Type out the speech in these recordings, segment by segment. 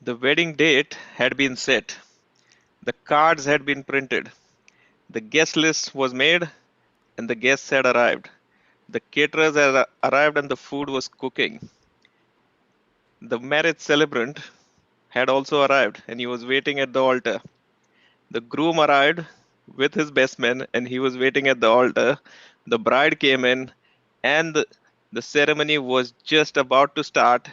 The wedding date had been set. The cards had been printed. The guest list was made and the guests had arrived. The caterers had arrived and the food was cooking. The marriage celebrant had also arrived and he was waiting at the altar. The groom arrived with his best man and he was waiting at the altar. The bride came in and the ceremony was just about to start.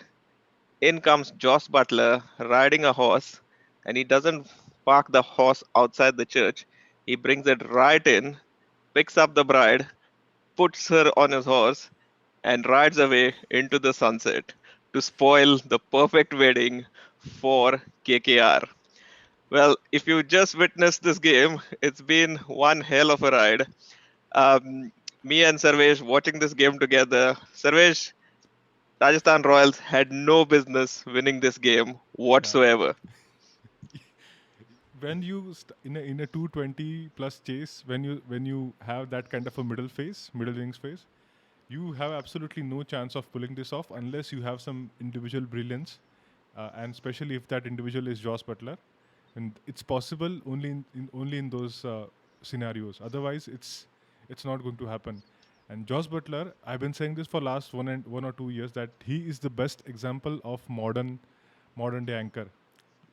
In comes Jos Buttler riding a horse, and he doesn't park the horse outside the church. He brings it right in, picks up the bride, puts her on his horse, and rides away into the sunset to spoil the perfect wedding for KKR. Well, if you just witnessed this game, it's been one hell of a ride. Um, Me and Sarvesh watching this game together. Sarvesh, Rajasthan Royals had no business winning this game Yeah. whatsoever. When you in a 220 plus chase, when you have that kind of a middle innings phase, you have absolutely no chance of pulling this off unless you have some individual brilliance, and especially if that individual is Jos Butler, and it's possible only in those scenarios. Otherwise, it's not going to happen. And Jos Butler, I've been saying this for last 1 or 2 years that he is the best example of modern day anchor.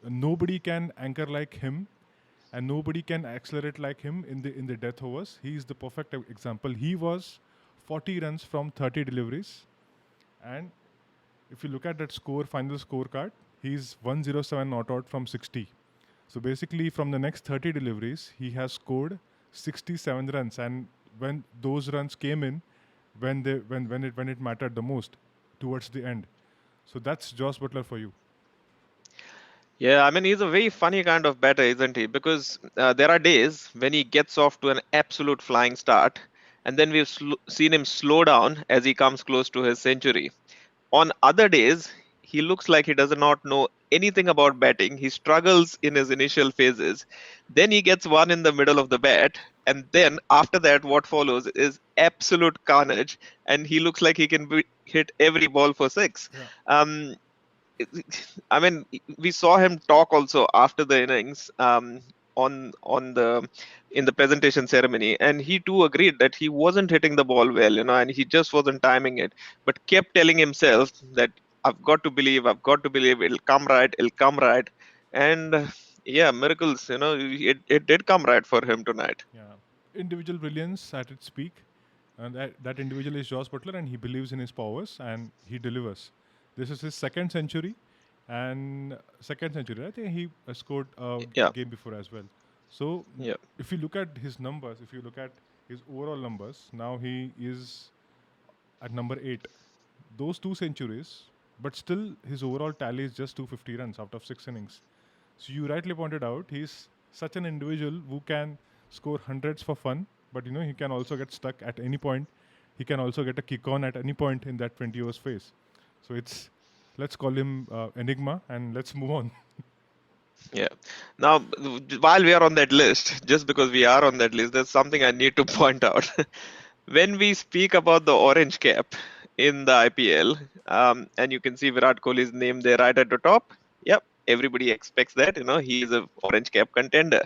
Nobody can anchor like him, and nobody can accelerate like him in the death overs. He is the perfect example. He was 40 runs from 30 deliveries, and if you look at that final scorecard, he's 107 not out from 60. So basically, from the next 30 deliveries, he has scored 67 runs, and when those runs came in, when it mattered the most, towards the end. So that's Josh Butler for you. Yeah, I mean, he's a very funny kind of batter, isn't he? Because there are days when he gets off to an absolute flying start, and then we've seen him slow down as he comes close to his century. On other days, he looks like he does not know anything about batting. He struggles in his initial phases. Then he gets one in the middle of the bat. And then after that, what follows is absolute carnage. And he looks like he can hit every ball for six. Yeah. Um, I mean, we saw him talk also after the innings on the in the presentation ceremony, and he too agreed that he wasn't hitting the ball well, and he just wasn't timing it, but kept telling himself that I've got to believe, it'll come right, it'll come right, and yeah, miracles, it did come right for him tonight. Yeah. Individual brilliance at its peak. And that individual is Josh Butler, and he believes in his powers and he delivers. This is his second century. I think he scored a Yeah, game before as well. So yeah. if you look at his numbers, if you look at his overall numbers, now he is at number 8. Those two centuries, but still his overall tally is just 250 runs out of 6 innings. So you rightly pointed out he's such an individual who can score hundreds for fun, but he can also get stuck at any point. He can also get a kick on at any point in that 20 overs phase. So let's call him Enigma and let's move on. Yeah. Now, while we are on that list, just because we are on that list, there's something I need to point out. When we speak about the orange cap in the IPL, and you can see Virat Kohli's name there right at the top. Yep, everybody expects that. He is a orange cap contender.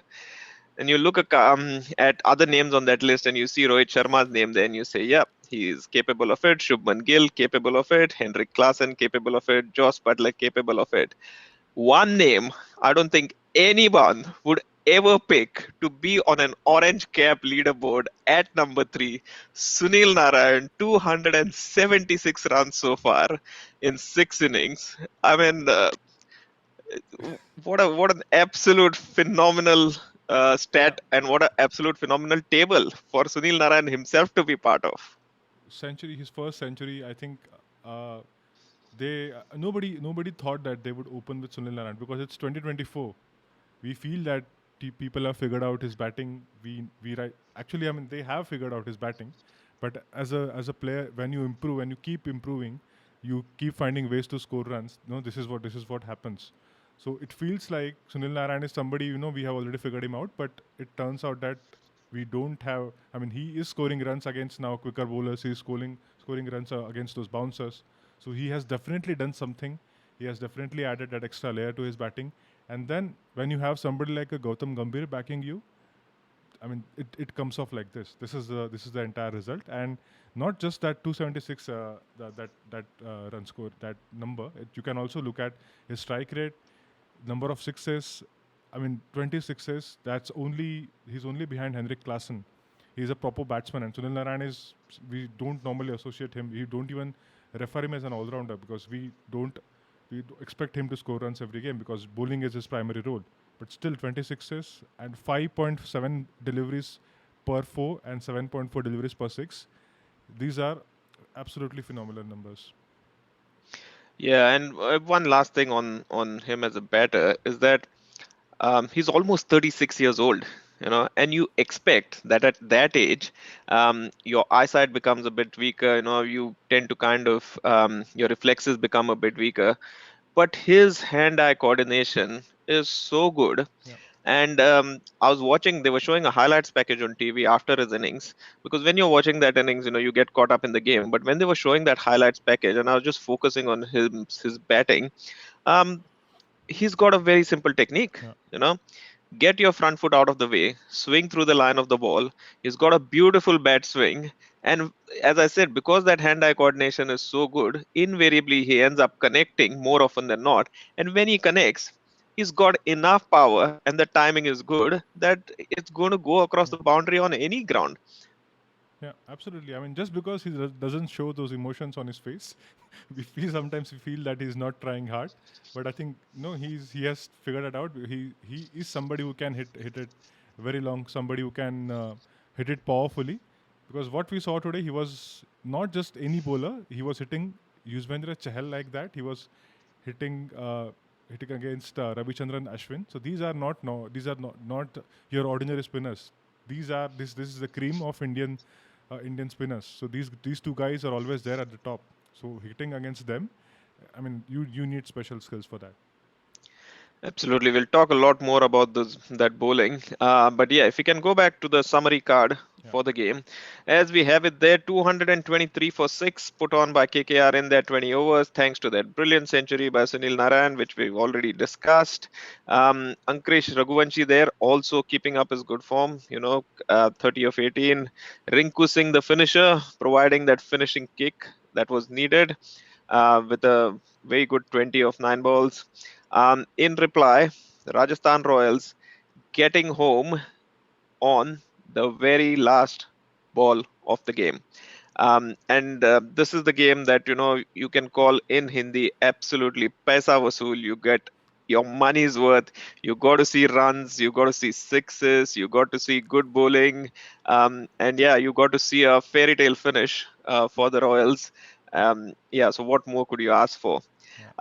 And you look at other names on that list, and you see Rohit Sharma's name there, and you say, yep, he is capable of it. Shubman Gill capable of it. Henrik Klassen capable of it. Jos Buttler capable of it. One name I don't think anyone would ever pick to be on an orange cap leaderboard at number 3. Sunil Narine, 276 runs so far in 6 innings. I mean, what an absolute phenomenal Yeah, stat, and what an absolute phenomenal table for Sunil Narine himself to be part of. his first century. I think uh, they nobody thought that they would open with Sunil Narine because it's 2024. We feel that people have figured out his batting. We right actually, I mean, they have figured out his batting, but as a player, when you improve, when you keep improving, you keep finding ways to score runs. This is what happens. So it feels like Sunil Narayan is somebody we have already figured him out, but it turns out that we don't have. I mean, he is scoring runs against now quicker bowlers. He's scoring runs against those bouncers. So he has definitely done something He has definitely added that extra layer to his batting. And then when you have somebody like a Gautam Gambhir backing you, I mean, it comes off like this. This is the entire result, and not just that 276 that run score, that number. You can also look at his strike rate, number of sixes. I mean, 20 sixes. He's only behind Henrik Klassen. He's a proper batsman, and Sunil Narine is. We don't normally associate him. We don't even refer him as an all-rounder because we expect him to score runs every game because bowling is his primary role. But still, 26s and 5.7 deliveries per four and 7.4 deliveries per six. These are absolutely phenomenal numbers. Yeah, and one last thing on him as a batter is that he's almost 36 years old, and you expect that at that age, your eyesight becomes a bit weaker. You tend to kind of your reflexes become a bit weaker, but his hand-eye coordination is so good. Yeah, And I was watching, they were showing a highlights package on TV after his innings, because when you're watching that innings, you get caught up in the game. But when they were showing that highlights package, and I was just focusing on his batting, um, he's got a very simple technique. yeah, Get your front foot out of the way, swing through the line of the ball. He's got a beautiful bat swing. And as I said, because that hand eye coordination is so good, invariably he ends up connecting more often than not. And when he connects, he's got enough power and the timing is good that it's going to go across yeah. the boundary on any ground. Yeah, absolutely. I mean, just because he doesn't show those emotions on his face, we feel that he's not trying hard. But I think no, he has figured it out. He is somebody who can hit it very long. Somebody who can hit it powerfully. Because what we saw today, he was not just any bowler. He was hitting Yuzvendra Chahal like that. He was hitting hitting against Ravichandran Ashwin. So these are not no, these are not your ordinary spinners. This is the cream of Indian spinners. So these two guys are always there at the top. So hitting against them, I mean, you need special skills for that. Absolutely. We'll talk a lot more about that bowling. But yeah, if we can go back to the summary card Yeah, for the game, as we have it there, 223 for 6 put on by KKR in their 20 overs, thanks to that brilliant century by Sunil Narine, which we've already discussed. Ankuresh Raghuvanshi there also keeping up his good form, 30 of 18. Rinku Singh, the finisher, providing that finishing kick that was needed with a very good 20 of 9 balls. In reply, Rajasthan Royals getting home on the very last ball of the game. And this is the game that you can call in Hindi absolutely paisa vasool. You get your money's worth. You got to see runs, you got to see sixes, you got to see good bowling, and yeah, you got to see a fairy tale finish for the Royals. Yeah, so what more could you ask for? yeah,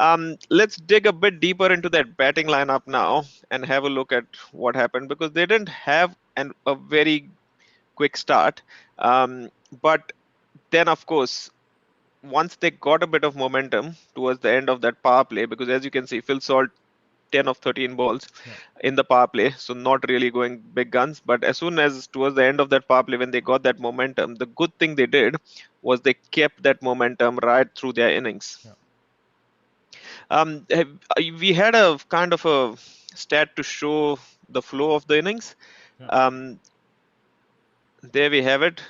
Let's dig a bit deeper into that batting lineup now and have a look at what happened, because they didn't have a very quick start. But then, of course, once they got a bit of momentum towards the end of that power play, because as you can see, Phil Salt 10 of 13 balls yeah, in the power play, so not really going big guns. But as soon as towards the end of that power play, when they got that momentum, the good thing they did was they kept that momentum right through their innings. yeah, We had a kind of a stat to show the flow of the innings. yeah, Um, there we have it.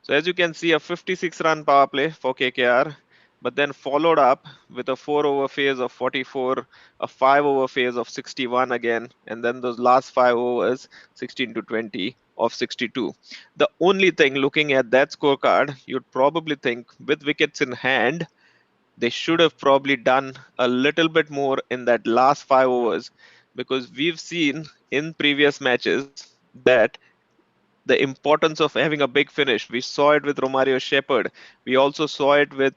So as you can see, a 56 run power play for KKR, but then followed up with a 4 over phase of 44, a 5 over phase of 61 again, and then those last 5 overs, 16 to 20 of 62. The only thing, looking at that scorecard, you'd probably think with wickets in hand, they should have probably done a little bit more in that last 5 yeah. overs, because we've seen in previous matches that the importance of having a big finish. We saw it with Romario Shepherd. We also saw it with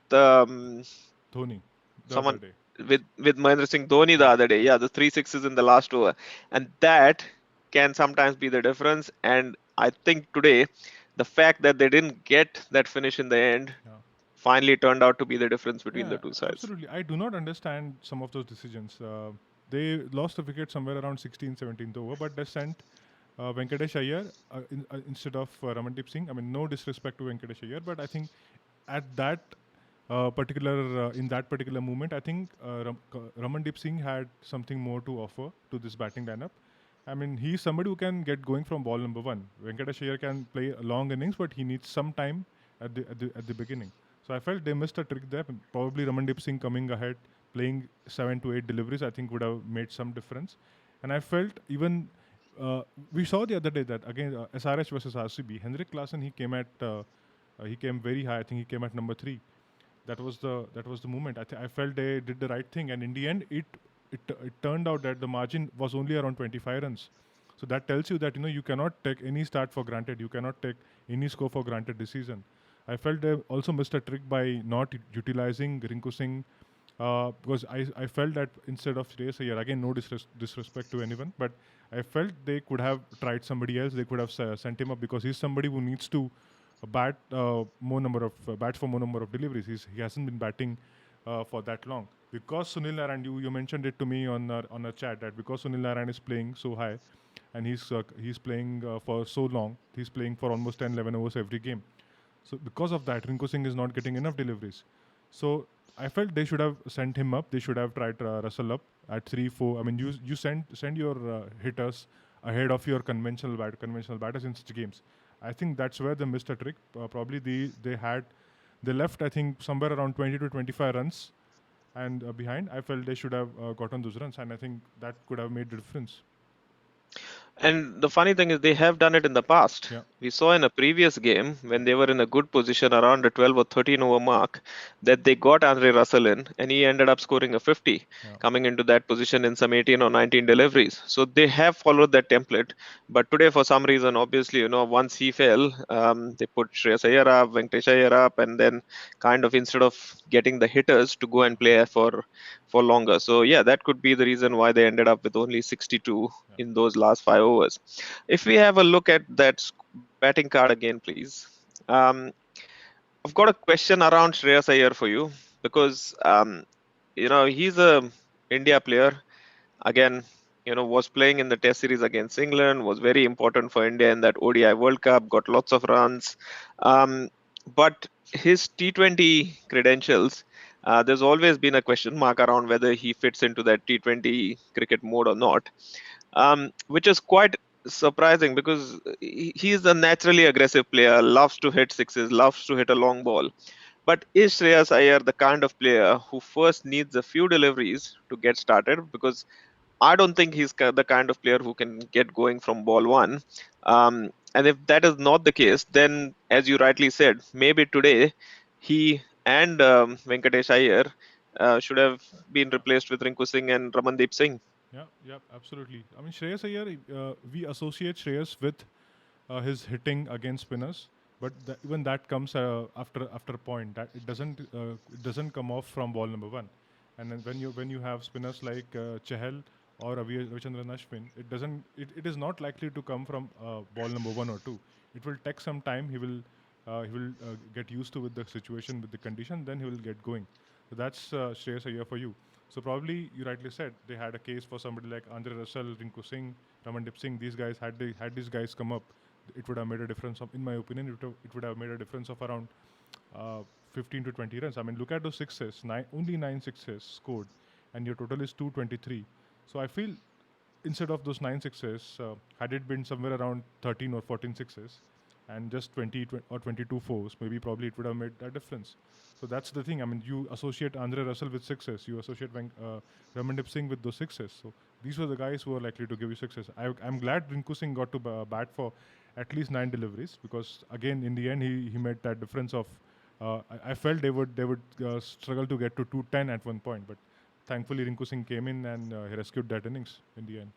Dhoni, the other someone day. with Mahendra Singh Dhoni the Yeah, other day. yeah, Yeah, the three sixes in the last over, and that can sometimes be the difference. And I think today, the fact that they didn't get that finish in the end yeah. finally turned out to be the difference between the Yeah, two sides. absolutely. I do not understand some of those decisions. They lost a wicket somewhere around 16th, 17th over, but they sent Venkatesh Iyer instead of Ramandeep Singh. I mean, no disrespect to Venkatesh Iyer, but I think at that particular in that particular moment, I think Ramandeep Singh had something more to offer to this batting lineup. I mean, he's somebody who can get going from ball number one. Venkatesh Iyer can play a long innings, but he needs some time at the beginning. So I felt they missed a trick there. Probably Ramandeep Singh coming ahead, playing 7 to 8 deliveries, I think would have made some difference. And I felt even we saw the other day that again SRH versus RCB, Henrik Larsson he came very high. I think he came at number 3. That was the moment. I felt they did the right thing, and in the end, it turned out that the margin was only around 25 runs. So that tells you that you cannot take any start for granted. You cannot take any score for granted this season. I felt they also missed a trick by not utilizing Rinku Singh because I felt that instead of Shreyas Iyer, again, no disrespect to anyone, but I felt they could have tried somebody else. They could have sent him up because he's somebody who needs to bats for more number of deliveries. He hasn't been batting for that long because Sunil Narine. You mentioned it to me on a chat that because Sunil Narine is playing so high, and he's playing for so long. He's playing for almost 10, 11 overs every game. So because of that, Rinku Singh is not getting enough deliveries. So I felt they should have sent him up. They should have tried Russell up at 3, 4. I mean, you send your hitters ahead of your conventional batters in such games. I think that's where they missed a trick. Probably they left, I think, somewhere around 20 to 25 runs and behind. I felt they should have gotten those runs, and I think that could have made the difference. And the funny thing is, they have done it in the past. Yeah, We saw in a previous game when they were in a good position around the 12 or 13 over mark that they got Andre Russell in and he ended up scoring a 50, yeah, coming into that position in some 18 or 19 deliveries. So they have followed that template. But today, for some reason, obviously, once he fell, they put Shreyas Iyer up, Venkatesh Iyer up, and then kind of instead of getting the hitters to go and play for longer. So yeah, that could be the reason why they ended up with only 62 yeah. in those last 5 overs. If we have a look at that batting card again, please. Um, I've got a question around Shreyas Iyer for you because he's a India player again. Was playing in the Test series against England, was very important for India in that ODI World Cup, got lots of runs. Um, but his T20 credentials, there's always been a question mark around whether he fits into that T20 cricket mode or not, which is quite surprising because he's a naturally aggressive player, loves to hit sixes, loves to hit a long ball. But is Shreyas Iyer the kind of player who first needs a few deliveries to get started? Because I don't think he's the kind of player who can get going from ball one. And if that is not the case, then as you rightly said, maybe today he and Venkatesh Iyer should have been replaced with Rinku Singh and Ramandeep Singh. Yeah, yeah, absolutely. I mean, Shreyas Iyer, we associate Shreyas with his hitting against spinners, but even that comes after a point. That it doesn't come off from ball number one. And then when you have spinners like Chahal or Ravichandran Ashwin, it is not likely to come from ball number 1 or 2. It will take some time. He will get used to with the situation, with the condition, then he will get going. So that's Shreyas Iyer for you. So probably you rightly said they had a case for somebody like Andre Russell, Rinku Singh, Ramandeep Singh. These guys had these guys come up, it would have made a difference. In my opinion, it would have made a difference of around uh, 15 to 20 runs. I mean, look at those sixes. Only 9 6s scored, and your total is 223. So I feel instead of those 9 6s, had it been somewhere around 13 or 14 sixes, and just 20 or 22 fours, maybe probably it would have made a difference. So that's the thing. I mean, you associate Andre Russell with sixes, you associate Ramandeep Singh with those sixes. So these were the guys who are likely to give you sixes. I'm glad Rinku Singh got to bat for at least 9 deliveries because again, in the end, he made that difference of. I felt they would struggle to get to 210 at one point, but thankfully Rinku Singh came in and he rescued that innings in the end.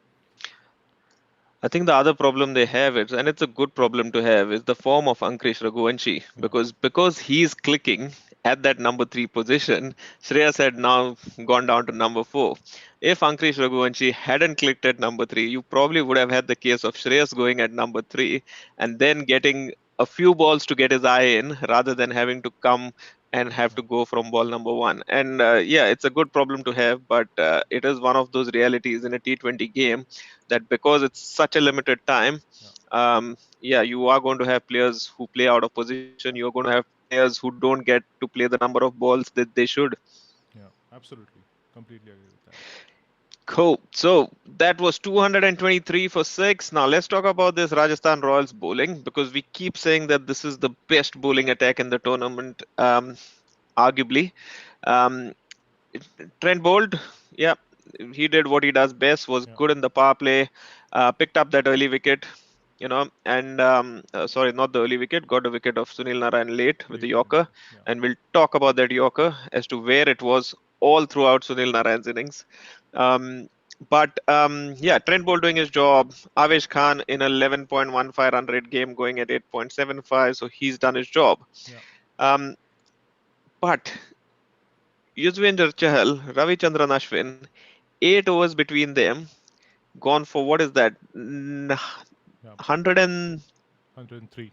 I think the other problem they have is, and it's a good problem to have, is the form of Ankush Raghuvanshi Yeah, because he's clicking at that number 3 position. Shreyas had now gone down to number 4. If Ankush Raghuvanshi hadn't clicked at number 3, you probably would have had the case of Shreyas going at number 3 and then getting a few balls to get his eye in rather than having to come and have yeah, to go from ball number 1. And yeah, it's a good problem to have, but it is one of those realities in a T20 game that because it's such a limited time, yeah, yeah, you are going to have players who play out of position. You're going to have players who don't get to play the number of balls that they should. Yeah, absolutely. Completely agree with that. Cool. So that was 223 for six. Now let's talk about this Rajasthan Royals bowling because we keep saying that this is the best bowling attack in the tournament, arguably. Um, Trent Bolt, yeah, he did what he does best, was Yeah, good in the power play, picked up that early wicket, and sorry, not the early wicket, got a wicket of Sunil Narine late with the late in the Yorker, wicket. Yeah, and we'll talk about that Yorker as to where it was all throughout Sunil Narine's innings. Um, but yeah, Trent Bolt doing his job. Avesh Khan in a 11.15 run rate game going at 8.75, so he's done his job. yeah, Um, but Yuzvendra Chahal, Ravichandran Ashwin, 8 overs between them, gone for what is that? yeah. 100 and 103.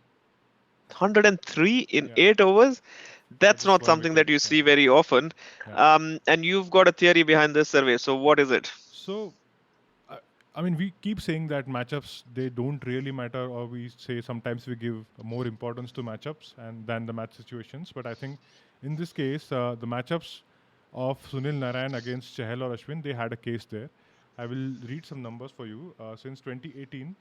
103 in Yeah, 8 overs. for That's just not one something wicket. that you Yeah, see very often. yeah. And you've got a theory behind this survey. So what is it? So, I, I mean, we keep saying that matchups they don't really matter, or we say sometimes we give more importance to matchups and than the match situations. But I think in this case, the matchups of Sunil Narayan against Chahal or Ashwin, they had a case there. I will read some numbers for you. Since 2018,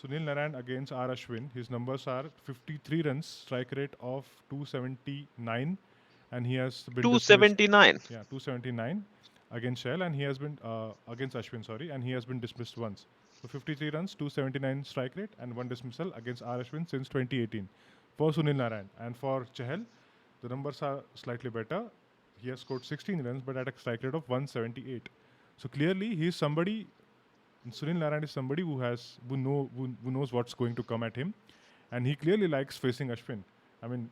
Sunil Narayan against R. Ashwin, his numbers are 53 runs, strike rate of 279, and he has been dismissed. 279. Yeah, 279 against Shell, and he has been against Ashwin, sorry, and he has been dismissed once. So 53 runs, 279 strike rate, and one dismissal against R. Ashwin since 2018 for Sunil Narayan. And for Chahal, the numbers are slightly better. He has scored 16 runs, but at a strike rate of 178. So clearly, he is somebody. Sunil Narine is somebody who knows what's going to come at him, and he clearly likes facing Ashwin. I mean,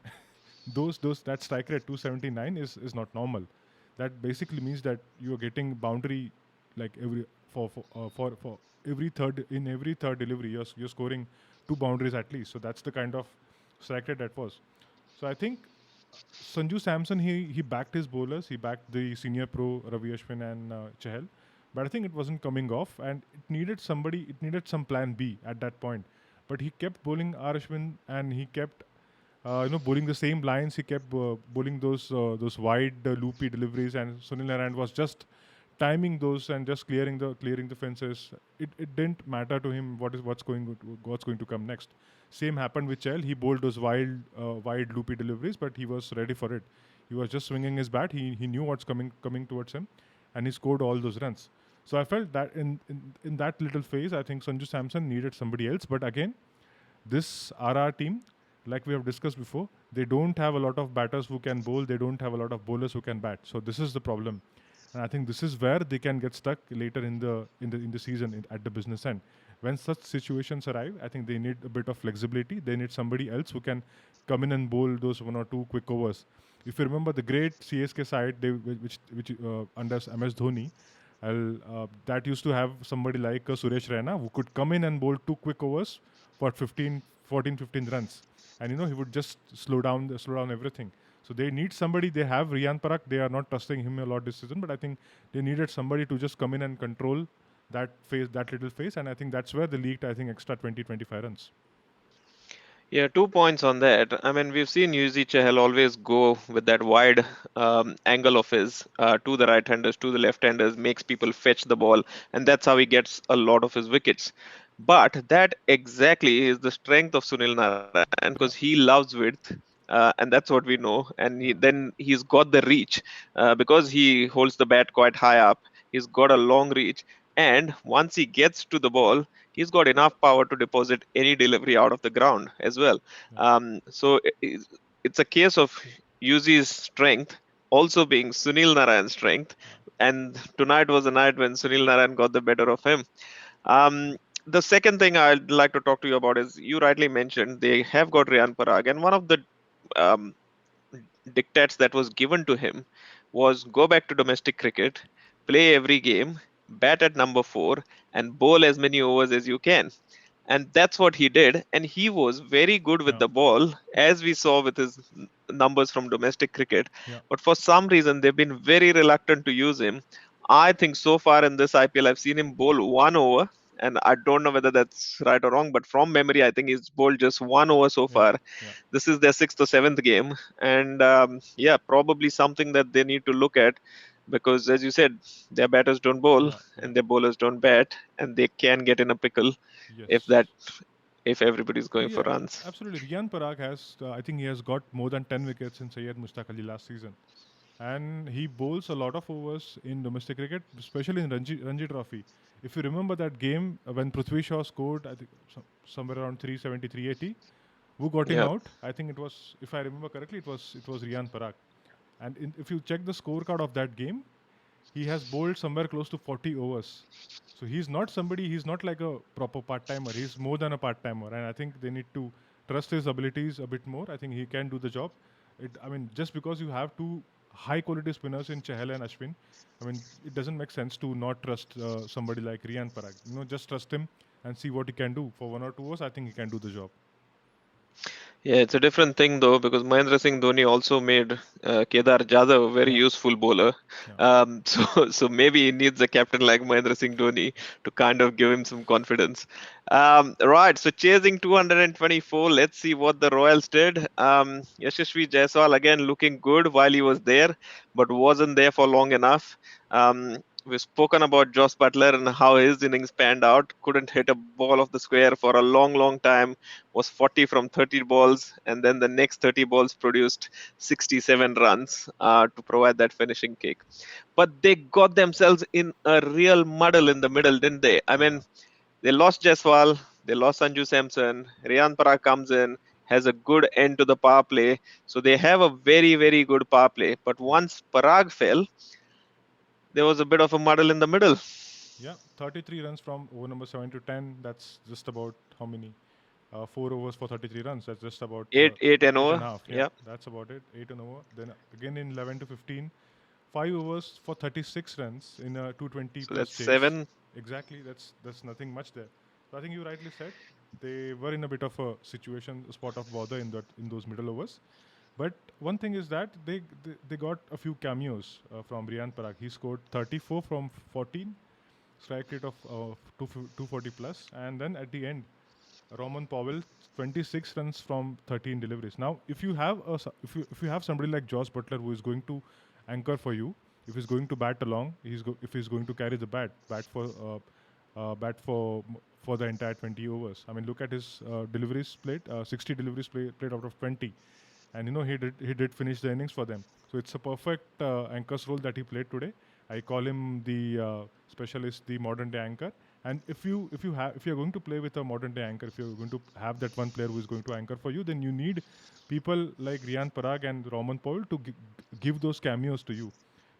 those that strike rate 279 is not normal. That basically means that you are getting boundary like every for every third delivery you're scoring two boundaries at least. So that's the kind of strike rate that was. So I think Sanju Samson he backed his bowlers. He backed the senior pro Ravi Ashwin and Chahal, but I think it wasn't coming off, and it needed somebody. It needed some plan B at that point. But he kept bowling R Ashwin, and he kept bowling the same lines. He kept bowling those wide loopy deliveries, and Sunil Narine was just timing those and just clearing the fences. It didn't matter to him what's going to come next. Same happened with Chell. He bowled those wide loopy deliveries, but he was ready for it. He was just swinging his bat. He knew what's coming towards him, and he scored all those runs. So I felt that in that little phase, I think Sanju Samson needed somebody else. But again, this RR team, like we have discussed before, they don't have a lot of batters who can bowl. They don't have a lot of bowlers who can bat. So this is the problem, and I think this is where they can get stuck later in the season at the business end. When such situations arrive, I think they need a bit of flexibility. They need somebody else who can come in and bowl those one or two quick overs. If you remember the great CSK side, which under MS Dhoni, that used to have somebody like Suresh Raina who could come in and bowl two quick overs for 15 runs, and he would just slow down everything. So they need somebody. They have Riyan Parak. They are not trusting him a lot this season, but I think they needed somebody to just come in and control that little phase, and I think that's where they leaked. I think extra 20-25 runs. Yeah, 2 points on that. I mean, we've seen Yuzi Chahal always go with that wide angle of his to the right-handers, to the left-handers, makes people fetch the ball, and that's how he gets a lot of his wickets. But that exactly is the strength of Sunil Narine because he Yeah, loves width, and that's what we know. And yeah, then he's got the reach because he holds the bat quite high up. He's got a long reach, and once he gets to the ball, he's got enough power to deposit any delivery out of the ground as well. yeah, So it's a case of Yuzi's strength also being Sunil Narayan's strength. yeah, And tonight was a night when Sunil Narayan got the better of him. The second thing I'd like to talk to you about is you rightly mentioned they have got Riyan Parag, and one of the um, dictates that was given to him was go back to domestic cricket, play every game, bat at number four, and bowl as many overs as you can. And that's what he did. And he was very good with yeah, the ball, as we saw with his numbers from domestic cricket. yeah, But for some reason, they've been very reluctant to use him. I think so far in this IPL, I've seen him bowl one over, and I don't know whether that's right or wrong, but from memory, I think he's bowled just 1 over so Yeah, far. yeah, This is their sixth or seventh game, and yeah, probably something that they need to look at, because as you said, their batters don't bowl yeah, yeah. and their bowlers don't bat, and they can get in a pickle if that Yes. if everybody's going for Yeah, runs. absolutely. Riyan Parag has, I think he has got more than 10 wickets in Syed Mushtaq Ali last season. And he bowls a lot of overs in domestic cricket, especially in Ranji Trophy. If you remember that game when Prithvi Shaw scored, I think somewhere around 370, 380, who got him Yeah. out? I think it was, if I remember correctly, it was Riyan Parag. And if you check the scorecard of that game, he has bowled somewhere close to 40 overs. So he's not somebody, he's not like a proper part timer. He's more than a part timer. And I think they need to trust his abilities a bit more. I think he can do the job. I mean, just because you have two high quality spinners in Chahal and Ashwin, I mean, it doesn't make sense to not trust somebody like Riyan Parag. Just trust him and see what he can do. For 1 or 2 hours, I think he can do the job. Yeah, it's a different thing though, because Mahendra Singh Dhoni also made Kedar Jadhav a very Yeah, useful bowler. yeah, So maybe he needs a captain like Mahendra Singh Dhoni to kind of give him some confidence. Right, so chasing 224, let's see what the Royals did. Yashasvi Jaiswal again looking good while he was there, but wasn't there for long enough. We've spoken about Jos Buttler and how his innings panned out. Couldn't hit a ball off the square for a long, long time, was 40 from 30 balls, and then the next 30 balls produced 67 runs to provide that finishing kick. But they got themselves in a real muddle in the middle, didn't they? I yeah. mean, they lost Jaiswal, they lost Sanju Samson, Riyan Parag comes in, has a good end to the power play. So they have a very, very good power play. But Yeah. once Parag fell, there was a bit of a muddle in the middle. Yeah, 33 runs from over number 7 to 10. That's just about how many? 4 overs for 33 runs. That's just about 8 and eight and over. a half. Yeah, Yeah. that's about it. 8 and over. Then again in 11 to 15, 5 overs for 36 runs in a 220 So plus that's chase. 7. Exactly. That's nothing much there. So I think you rightly said they were in a bit of a situation, a spot of bother in those middle overs. But one thing is that they got a few cameos from Riyan Parag. He scored 34 from 14, strike rate of 240 plus, and then at the end, Roman Powell 26 runs from 13 deliveries. Now, if you have somebody like Jos Buttler who is going to anchor for you, if he's going to bat along, if he's going to carry the bat for the entire 20 overs. I mean, look at his deliveries played, 60 deliveries played out of 20, and he did finish the innings for them. So it's a perfect anchor's role that he played today. I call him the specialist, the modern day anchor. And if you're going to play with a modern day anchor, if you're going to have that one player who is going to anchor for you, then you need people like Riyan Parag and Roman Paul to give those cameos to you,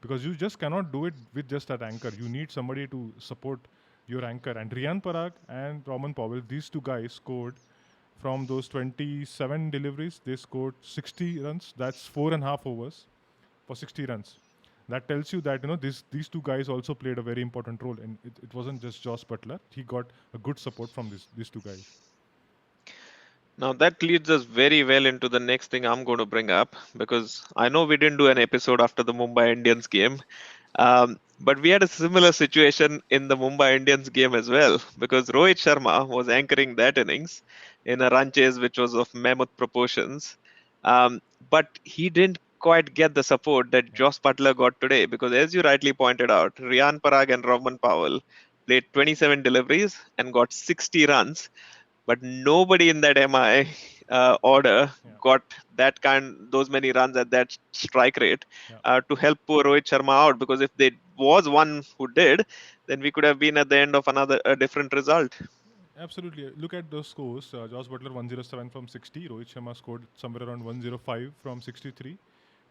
because you just cannot do it with just that anchor. You need somebody to support your anchor. And Riyan Parag and Roman Powell, these two guys scored from those 27 deliveries. They scored 60 runs. That's 4.5 overs for 60 runs. That tells you that these two guys also played a very important role, and it wasn't just Jos Buttler. He got a good support from these two guys. Now that leads us very well into the next thing I'm going to bring up, because I know we didn't do an episode after the Mumbai Indians game, but we had a similar situation in the Mumbai Indians game as well, because Rohit Sharma was anchoring that innings in a run chase which was of mammoth proportions. But he didn't quite get the support that Yeah, Jos Buttler got today, because as you rightly pointed out, Riyan Parag and Roman Powell played 27 deliveries and got 60 runs, but nobody in that MI order yeah, got those many runs at that strike rate yeah. to help poor Rohit Sharma out. Because if there was one who did, then we could have been at the end of another a different result. Absolutely. Look at those scores. Jos Buttler 107 from 60. Rohit Sharma scored somewhere around 105 from 63,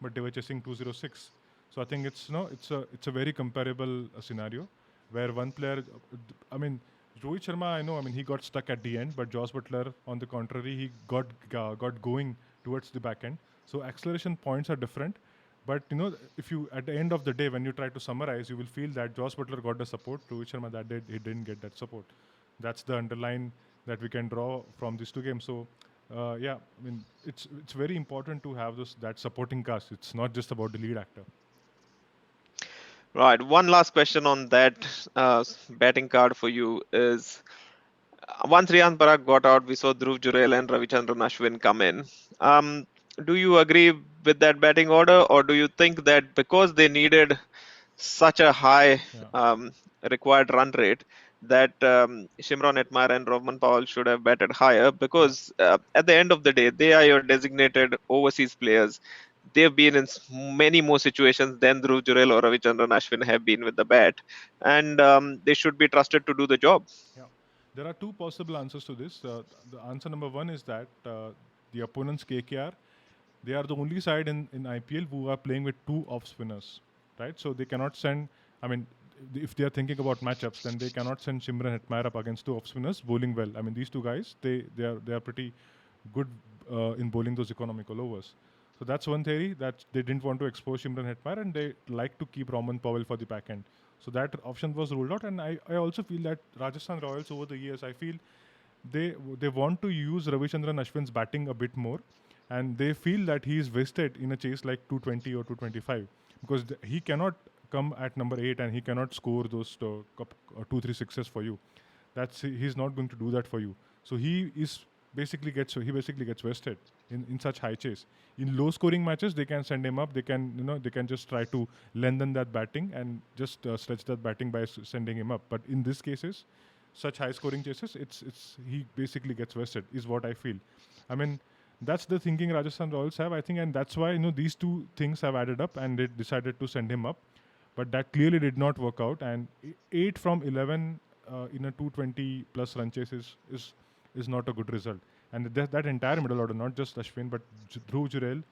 but they were chasing 206. So I think it's a very comparable scenario where one player. I mean, Rohit Sharma. I know. I mean, he got stuck at the end, but Jos Buttler, on the contrary, he got going towards the back end. So acceleration points are different. But if you at the end of the day, when you try to summarize, you will feel that Jos Buttler got the support. Rohit Sharma that day he didn't get that support. That's the underline that we can draw from these two games. So, yeah, I mean, it's very important to have that supporting cast. It's not just about the lead actor. Right. One last question on that batting card for you is once Riyan Parag got out, we saw Dhruv Jurel and Ravichandran Ashwin come in. Um, do you agree with that batting order, or do you think that because they needed such a high Yeah, um, required run rate that Shimron Hetmyer and Roman Powell should have batted higher yeah, because at the end of the day, they are your designated overseas players. They've been in many more situations than Dhruv Jurel or Ravichandran Ashwin have been with the bat, and they should be trusted to do the job. yeah. There are two possible answers to this. The answer number one is that the opponents KKR, they are the only side in IPL who are playing with two off spinners, right? So they cannot send. I mean, if they are thinking about matchups, then they cannot send Shimran Hetmyer up against two off spinners bowling well. I mean, these two guys, they are pretty good in bowling those economical overs. So that's one theory that they didn't want to expose Shimran Hetmyer and they like to keep Roman Powell for the back end. So that option was ruled out. And I also feel that Rajasthan Royals over the years, I feel they want to use Ravichandran Ashwin's batting a bit more, and they feel that he is wasted in a chase like 220 or 225 because he cannot come at number 8 and he cannot score those 2 3 sixes for you. He's not going to do that for you. So he basically gets wasted in such high chase. In low scoring matches, they can send him up. They can just try to lengthen that batting and just stretch that batting by sending him up. But in these cases, such high scoring chases, it's he basically gets vested, is what I feel. I mean, that's the thinking Rajasthan Royals have, I think, and that's why these two things have added up, and they decided to send him up. But that clearly did not work out, and 8 from 11 in a 220 plus run chase is not a good result. And that entire middle order, not just Ashwin, but Dhruv Jurel,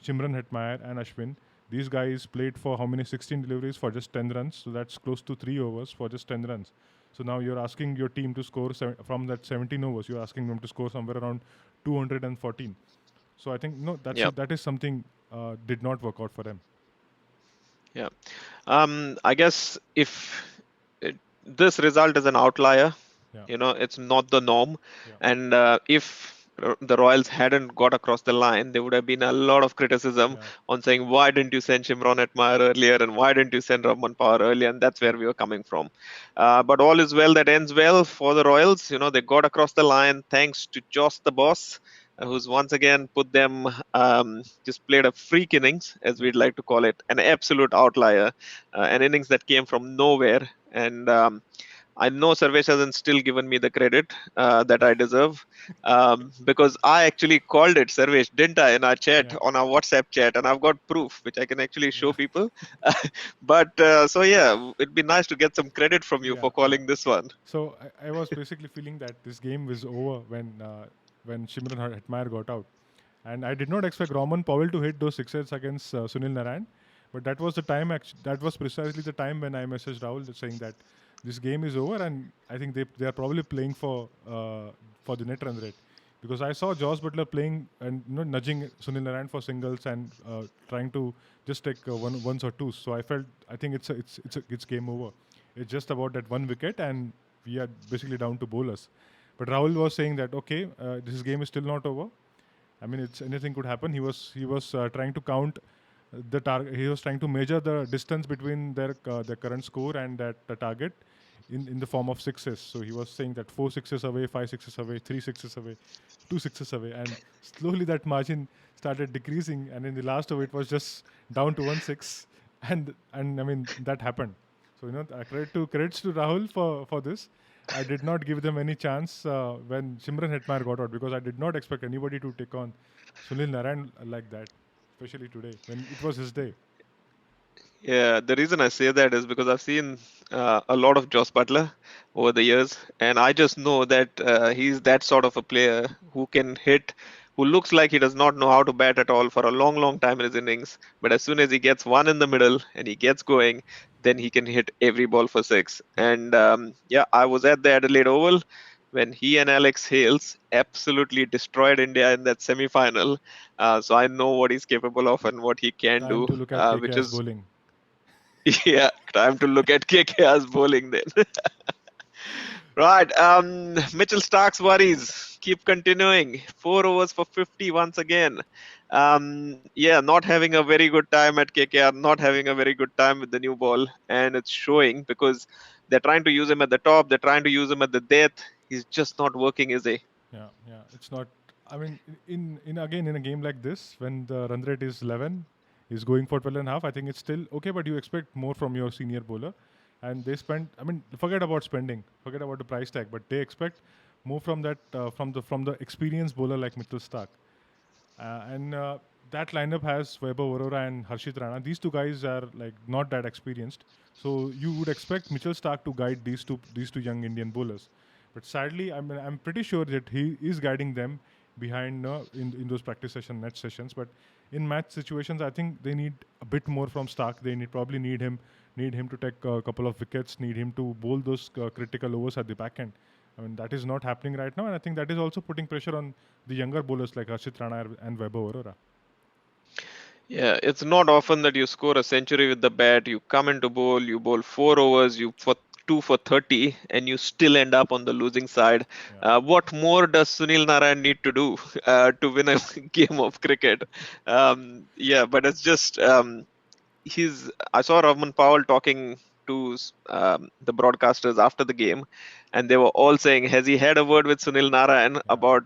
Shimran Hetmyer, and Ashwin. These guys played for how many 16 deliveries for just 10 runs. So that's close to 3 overs for just 10 runs. So now you're asking your team to score from that 17 overs. You're asking them to score somewhere around 214. So I think no, Yeah, that is something did not work out for them. yeah. I guess if this result is an outlier, Yeah, it's not the norm. yeah, And if the Royals hadn't got across the line, there would have been a lot of criticism yeah, on saying, why didn't you send Shimron Hetmyer earlier and why didn't you send Raman Power earlier? And that's yeah, where we were coming from. But all is well that ends well for the Royals. They got across the line thanks to Jos the boss, yeah, who's once again put them, just played a freak innings, as yeah, we'd like to call it, an absolute outlier, an innings that came from nowhere. And I know Sarvesh hasn't still given me the credit that I deserve, because I actually called it, Sarvesh, didn't I, in our chat, yeah, on our WhatsApp chat, and I've got proof which I can actually show yeah, people. But so yeah, it'd be nice to get some credit from you yeah, for yeah. calling this one. So I was basically feeling that this game was over when Shimran Hetmyer got out, and I did not expect Roman Powell to hit those sixes against Sunil Narine, but that was the time. That was precisely the time when I messaged Rahul saying that this game is over, and I think they are probably playing for the net run rate because I saw Jos Buttler playing and nudging Sunil Narine for singles and trying to just take ones or twos. So I think it's game over. It's just about that one wicket, and we are basically down to bowlers. But Rahul was saying that okay, this game is still not over. I mean, it's anything could happen. He was trying to count the target. He was trying to measure the distance between their current score and that target in the form of sixes. So he was saying that 4 sixes away, 5 sixes away, 3 sixes away, 2 sixes away, and slowly that margin started decreasing. And in the last over, it was just down to 1 6, and I mean that happened. So credits to Rahul for this. I did not give them any chance when Shimran Hetmyer got out because I did not expect anybody to take on Sunil Narine like that, especially today when it was his day. Yeah, the reason I say that is because I've seen a lot of Jos Buttler over the years, and I just know that he's that sort of a player who can hit, who looks like he does not know how to bat at all for a long, long time in his innings. But as soon as he gets one in the middle and he gets going, then he can hit every ball for six. Yeah, And yeah, I was at the Adelaide Oval when he and Alex Hales absolutely destroyed India in that semi-final. So I know what he's capable of and what he can time do, to look at which KKR's is bowling. yeah, time to look at KKR's bowling then. Right. Mitchell Stark's worries keep continuing. 4 overs for 50 once again. Yeah, not having a very good time at KKR, not having a very good time with the new ball, and it's showing because they're trying to use him at the top, they're trying to use him at the death. He's just not working, is he? Yeah, yeah. It's not. I mean, in again in a game like this, when the run rate is 11, is going for 12 and a half. I think it's still okay, but you expect more from your senior bowler, and they spend. I mean, forget about spending, forget about the price tag, but they expect more from that from the experienced bowler like Mitchell Stark. And that lineup has Vaibhav Arora and Harshit Rana. These two guys are like not that experienced, so you would expect Mitchell Stark to guide these two young Indian bowlers. But sadly, I'm pretty sure that he is guiding them behind in those practice session, net sessions. But in match situations, I think they need a bit more from Stark. They probably need him to take a couple of wickets, need him to bowl those critical overs at the back end. I mean, that is not happening right now, and I think that is also putting pressure on the younger bowlers like Harshit Rana and Vaibhav Arora. Yeah, it's not often that you score a century with the bat. You come into bowl, you bowl 4 overs, you for two for 30, and you still end up on the losing side. Yeah, What more does Sunil Narine need to do to win a game of cricket? Yeah, but it's just he's I saw Rahman Powell talking to the broadcasters after the game, and they were all saying, "Has he had a word with Sunil Narayan yeah, about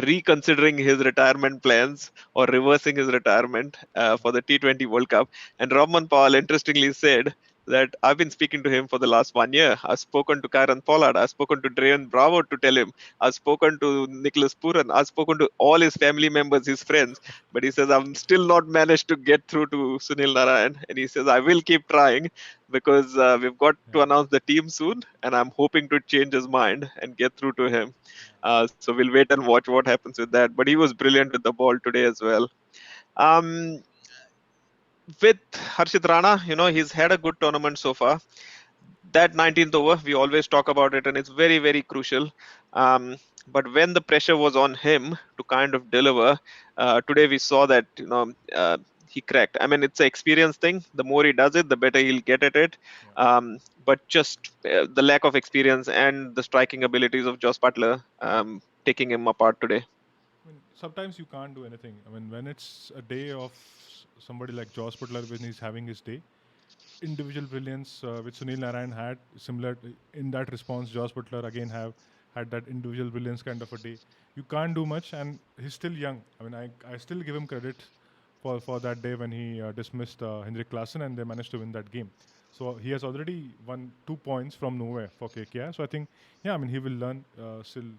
reconsidering his retirement plans or reversing his retirement yeah, for the T20 World Cup?" And Rahman Powell interestingly said that I've been speaking to him for the last 1 year. I've spoken to Kyron Pollard. I've spoken to Draven Bravo to tell him. I've spoken to Nicholas Puran. I've spoken to all his family members, his friends, but he says I'm still not managed to get through to Sunil Narayan, and he says I will keep trying because we've got yeah, to announce the team soon, and I'm hoping to change his mind and get through to him. So we'll wait and watch what happens with that. But he was brilliant with the ball today as well. Um, with Harshit Rana, he's had a good tournament so far. That 19th over, we always talk about it, and it's very, very crucial. Um, but when the pressure was on him to kind of deliver, today we saw that he cracked. I mean, it's an experience thing. The more he does it, the better he'll get at it. yeah. But just the lack of experience and the striking abilities of Jos Buttler taking him apart today. I mean, sometimes you can't do anything. I mean, when it's a day of somebody like Jos Buttler when he's having his day, individual brilliance which Sunil Narayan had, similar in that response, Jos Buttler again have had that individual brilliance kind of a day. You can't do much, and he's still young. I mean, I still give him credit for that day when he dismissed Hendrik Klaasen and they managed to win that game. So he has already won 2 points from nowhere for KKR. So I think, yeah, I mean, he will learn still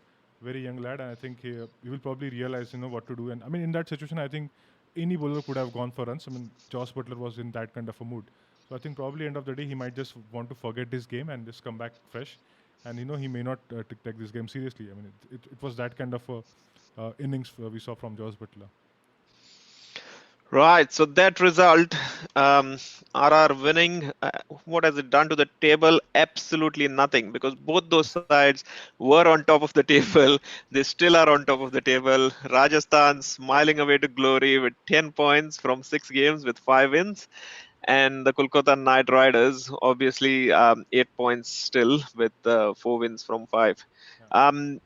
very young lad, and I think he will probably realize what to do. And I mean, in that situation, I think any bowler could have gone for runs. I mean, Jos Buttler was in that kind of a mood. So I think probably end of the day he might just want to forget this game and just come back fresh, and he may not take this game seriously. I mean, it was that kind of a innings we saw from Jos Buttler. Right, so that result, RR winning, what has it done to the table? Absolutely nothing, because both those sides were on top of the table. They still are on top of the table. Rajasthan smiling away to glory with 10 points from 6 games with 5 wins, and the Kolkata Knight Riders, obviously, 8 points still with 4 wins from 5. Yeah, Um,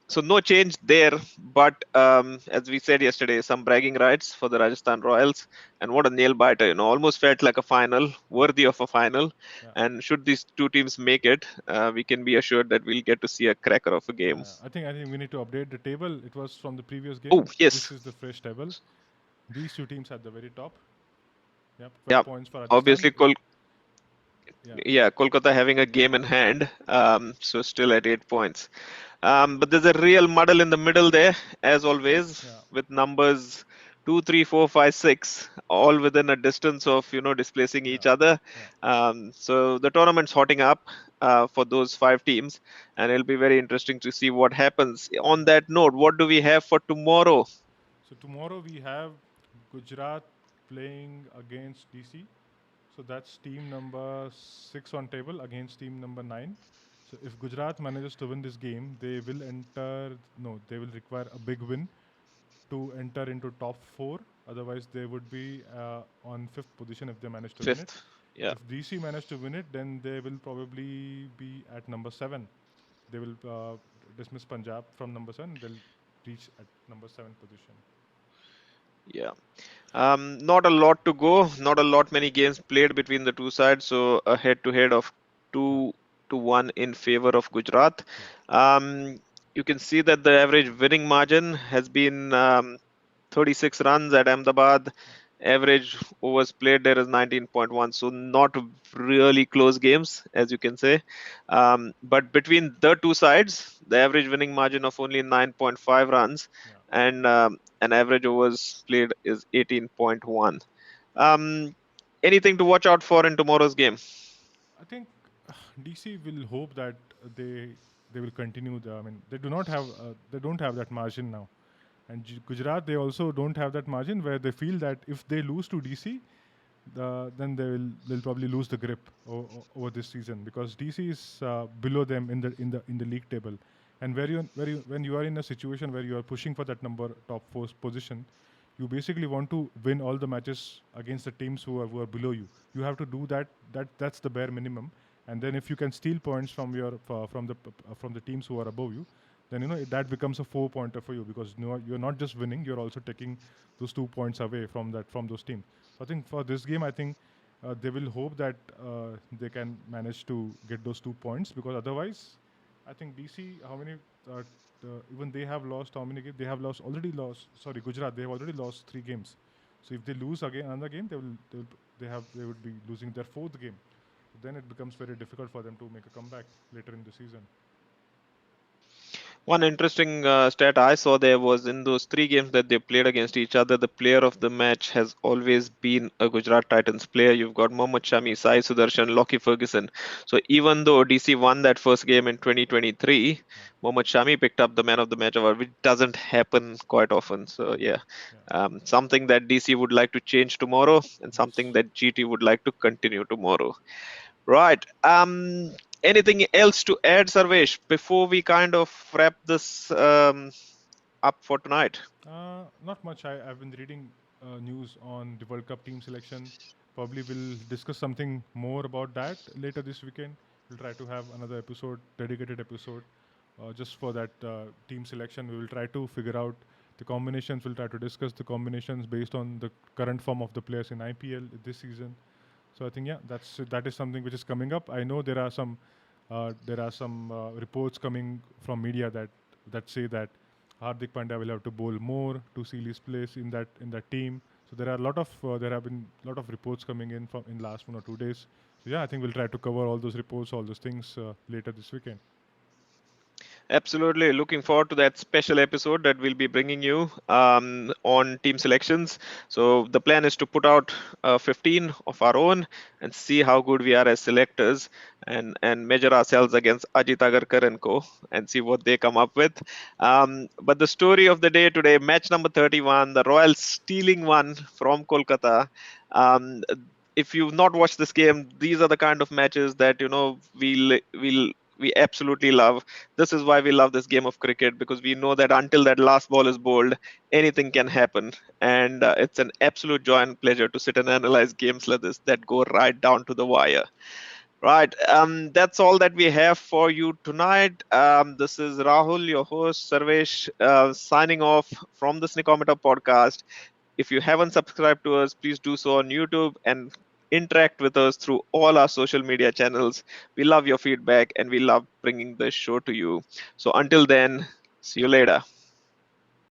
so no change there, but as we said yesterday, some bragging rights for the Rajasthan Royals, and what a nail biter! Almost felt like a final, worthy of a final. yeah, And should these two teams make it, we can be assured that we'll get to see a cracker of a game. yeah. I think we need to update the table. It was from the previous Oh game. This yes, is the fresh table. These two teams at the very top. Yep, yeah. 12 points for Rajasthan. Obviously, Yeah, yeah, Kolkata having a game in hand, so still at 8 points. But there's a real muddle in the middle there, as always, yeah, with numbers 2, 3, 4, 5, 6, all within a distance of displacing yeah, each other. yeah, So the tournament's hotting up for those 5 teams, and it'll be very interesting to see what happens. On yeah. that note, what do we have for tomorrow? So tomorrow we have Gujarat playing against DC. So that's team number 6 on table against team number 9. So if Gujarat manages to win this game, they will enter. No, they will require a big win to enter into top 4. Otherwise, they would be on 5th position if they manage to win it. Fifth. Yeah. If DC manage to win it, then they will probably be at number 7. They will dismiss Punjab from number 7. They'll reach at number 7 position. Yeah. Not a lot to go, not a lot many games played between the two sides, so a head-to-head of Yeah, 2-1 in favor of Gujarat. yeah, Um, you can see that the average winning margin has been 36 runs at Ahmedabad. yeah, Average overs played there is 19.1, so not really close games, as you can say. But between the two sides, the average winning margin of only 9.5 runs yeah. and an average overs played is 18.1. Um, Anything to watch out for in tomorrow's game? I think DC will hope that they will continue. I mean, they don't have that margin now. And Gujarat, they also don't have that margin where they feel that if they lose to DC, then they'll probably lose the grip over this season because DC is below them in the league table, and when you are in a situation where you are pushing for that number top four position, you basically want to win all the matches against the teams who are below you. You have to do that. That's the bare minimum. And then if you can steal points from from the teams who are above you, then that becomes a 4 pointer for you because you're not just winning, you're also taking those 2 points away from those teams. So I think for this game, I think they will hope that they can manage to get those 2 points because otherwise, I think DC, how many, even they have lost how many games? They have already lost. Sorry, Gujarat, they have already lost 3 games. So if they lose again another game, they would be losing their fourth game. Then it becomes very difficult for them to make a comeback later in the season. One interesting stat I saw there was in those three games that they played against each other, the player of the match has always been a Gujarat Titans player. You've got Mohammad Shami, Sai Sudarshan, Lockie Ferguson. So even though DC won that first game in 2023, Yeah, Mohammad Shami picked up the man of the match award, which doesn't happen quite often. So yeah, yeah, yeah. something that DC would like to change tomorrow, and something Yes. that GT would like to continue tomorrow. Right. Anything else to add, Sarvesh, before we kind of wrap this up for tonight? Not much. I've been reading news on the World Cup team selection. Probably we'll discuss something more about that later this weekend. We'll try to have another episode, dedicated episode, just for that team selection. We will try to figure out the combinations. We'll try to discuss the combinations based on the current form of the players in IPL this season. So I think yeah, that is something which is coming up. I know there are some reports coming from media that say that Hardik Pandya will have to bowl more to seal his place in that team. So there have been a lot of reports coming in from in last 1 or 2 days. So yeah, I think we'll try to cover all those reports, all those things later this weekend. Absolutely. Looking forward to that special episode that we'll be bringing you on team selections. So, the plan is to put out 15 of our own and see how good we are as selectors and measure ourselves against Ajit Agarkar and co. and see what they come up with. But the story of the day today, match number 31, the Royals stealing one from Kolkata. Um, if you've not watched this game, these are the kind of matches that we absolutely love. This is why we love this game of cricket, because we know that until that last ball is bowled, anything can happen. And it's an absolute joy and pleasure to sit and analyze games like this that go right down to the wire. Right. That's all that we have for you tonight. This is Rahul, your host, Sarvesh, signing off from the Sneakometer podcast. If you haven't subscribed to us, please do so on YouTube and interact with us through all our social media channels. We love your feedback and we love bringing the show to you. So until then, see you later.